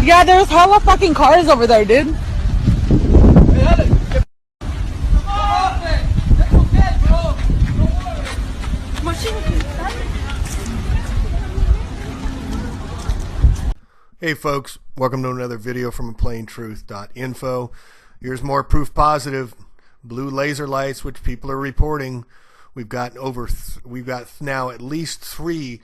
Yeah, there's hella fucking cars over there, dude. Hey folks, welcome to another video from plaintruth.info. Here's more proof positive blue laser lights, which people are reporting. We've got now at least three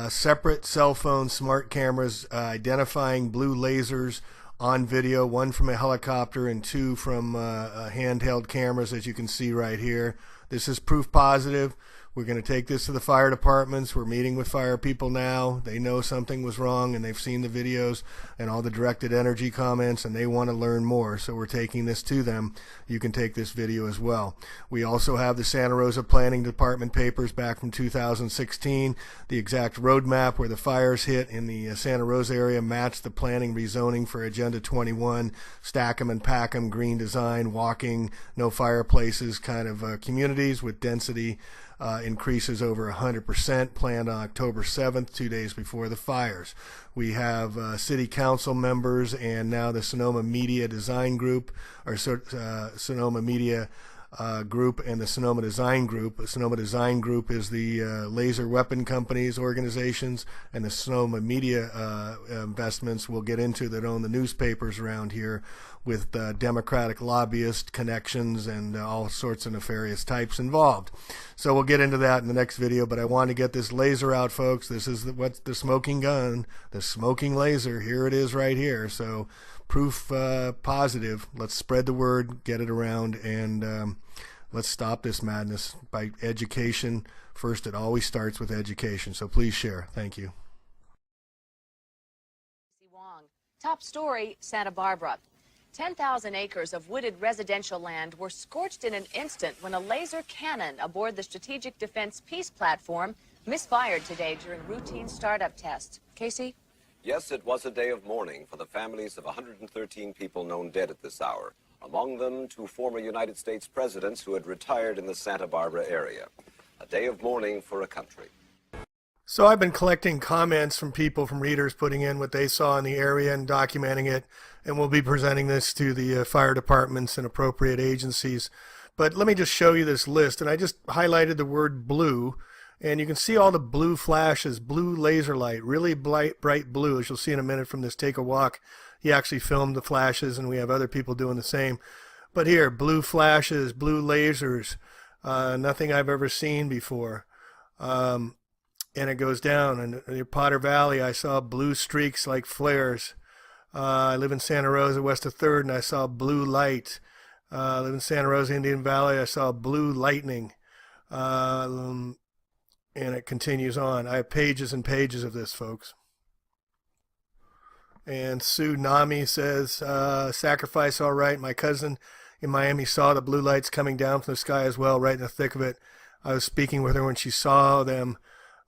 separate cell phone smart cameras identifying blue lasers on video, one from a helicopter and two from handheld cameras, as you can see right here. This is proof positive. We're going to take this to the fire departments. We're meeting with fire people now. They know something was wrong and they've seen the videos and all the directed energy comments and they want to learn more. So we're taking this to them. You can take this video as well. We also have the Santa Rosa Planning Department papers back from 2016. The exact roadmap where the fires hit in the Santa Rosa area matched the planning rezoning for Agenda 21, stack 'em and pack 'em, green design, walking, no fireplaces kind of communities with density increases over 100%, planned on October 7th, 2 days before the fires. We have city council members and now the Sonoma Media Design Group, or Sonoma Media Group and the Sonoma Design Group. The Sonoma Design Group is the laser weapon companies organizations, and the Sonoma Media investments we'll get into that own the newspapers around here with Democratic lobbyist connections and all sorts of nefarious types involved. So we'll get into that in the next video, but I want to get this laser out, folks. This is what's the smoking gun, the smoking laser. Here it is right here. So proof positive. Let's spread the word, get it around, and let's stop this madness by education. First, it always starts with education. So please share. Thank you. Top story, Santa Barbara. 10,000 acres of wooded residential land were scorched in an instant when a laser cannon aboard the Strategic Defense Peace Platform misfired today during routine startup tests. Casey? Yes, it was a day of mourning for the families of 113 people known dead at this hour. Among them, two former United States presidents who had retired in the Santa Barbara area. A day of mourning for a country. So I've been collecting comments from people, from readers, putting in what they saw in the area and documenting it, and we'll be presenting this to the fire departments and appropriate agencies. But let me just show you this list, and I just highlighted the word blue, and you can see all the blue flashes, blue laser light, really bright blue, as you'll see in a minute from this Take a Walk. He actually filmed the flashes, and we have other people doing the same. But here, blue flashes, blue lasers, nothing I've ever seen before. And it goes down. And in Potter Valley, I saw blue streaks like flares. I live in Santa Rosa, west of 3rd, and I saw blue light. I live in Santa Rosa, Indian Valley. I saw blue lightning. And it continues on. I have pages and pages of this, folks. And Sue Nami says, sacrifice all right. My cousin in Miami saw the blue lights coming down from the sky as well, right in the thick of it. I was speaking with her when she saw them.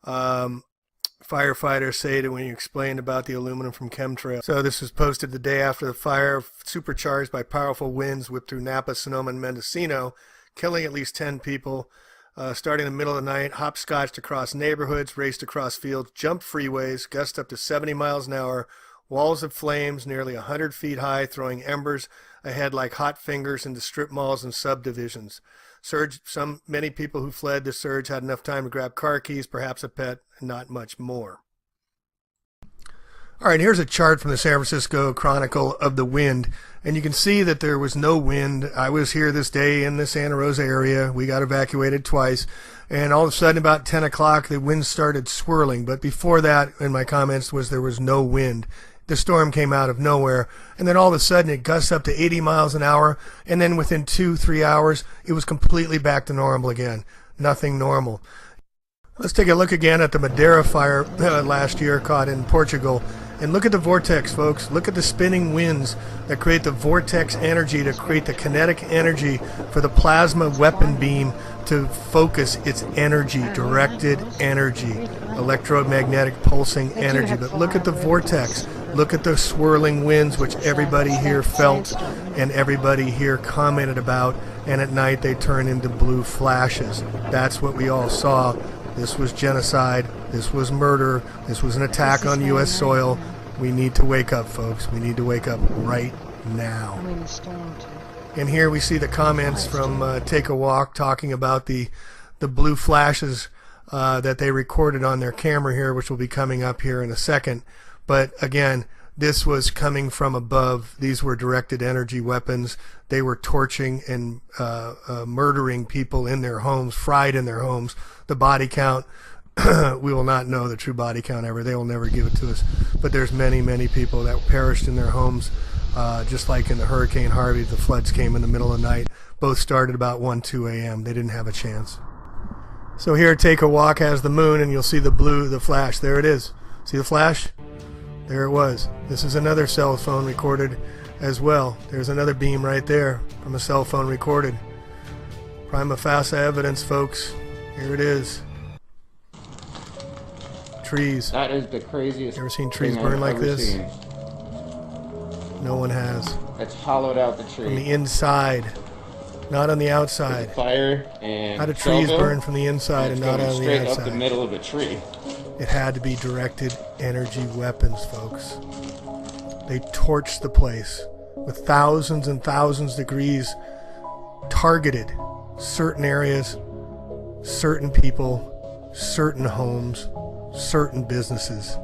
Firefighters say that when you explained about the aluminum from chemtrails. So this was posted the day after the fire, supercharged by powerful winds, whipped through Napa, Sonoma, and Mendocino, killing at least 10 people. Starting in the middle of the night, hopscotched across neighborhoods, raced across fields, jumped freeways, gusts up to 70 miles an hour, walls of flames nearly 100 feet high, throwing embers ahead like hot fingers into strip malls and subdivisions. Many people who fled the surge had enough time to grab car keys, perhaps a pet, and not much more. All right, here's a chart from the San Francisco Chronicle of the wind, and you can see that there was no wind. I was here this day in the Santa Rosa area. We got evacuated twice, and all of a sudden about 10 o'clock the wind started swirling, but before that in my comments was there was no wind. The storm came out of nowhere, and then all of a sudden it gusts up to 80 miles an hour, and then within 2-3 hours it was completely back to normal again. Nothing normal. Let's take a look again at the Madeira fire last year caught in Portugal. And look at the vortex, folks. Look at the spinning winds that create the vortex energy to create the kinetic energy for the plasma weapon beam to focus its energy, directed energy, electromagnetic pulsing energy. But look at the vortex. Look at the swirling winds, which everybody here felt and everybody here commented about. And at night they turn into blue flashes. That's what we all saw. This was genocide. This was murder. This was an attack on U.S. soil. We need to wake up, folks. We need to wake up right now. I mean, the storm too. And here we see the comments from Take a Walk talking about the blue flashes that they recorded on their camera here, which will be coming up here in a second. But again, this was coming from above. These were directed energy weapons. They were torching and murdering people in their homes, fried in their homes. The body count, we will not know the true body count ever. They will never give it to us. But there's many, many people that perished in their homes. Just like in the Hurricane Harvey, the floods came in the middle of the night. Both started about 1, 2 a.m. They didn't have a chance. So here, Take a Walk has the moon, and you'll see the blue, the flash. There it is. See the flash? There it was. This is another cell phone recorded as well. There's another beam right there from a cell phone recorded. Prima facie evidence, folks. Here it is. Trees. That is the craziest. Ever seen trees thing burn I've like ever this? seen. No one has. It's hollowed out the From the tree. inside, not on the There's outside. a fire and How do trees Belleville, burn from the inside and it's not going on the straight up the outside? middle of a tree. It had to be directed energy weapons, folks. They torched the place with thousands and thousands of degrees, targeted certain areas, certain people, certain homes, certain businesses.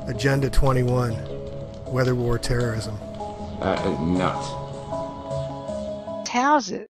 Agenda 21, weather war terrorism. That is nuts. How's it?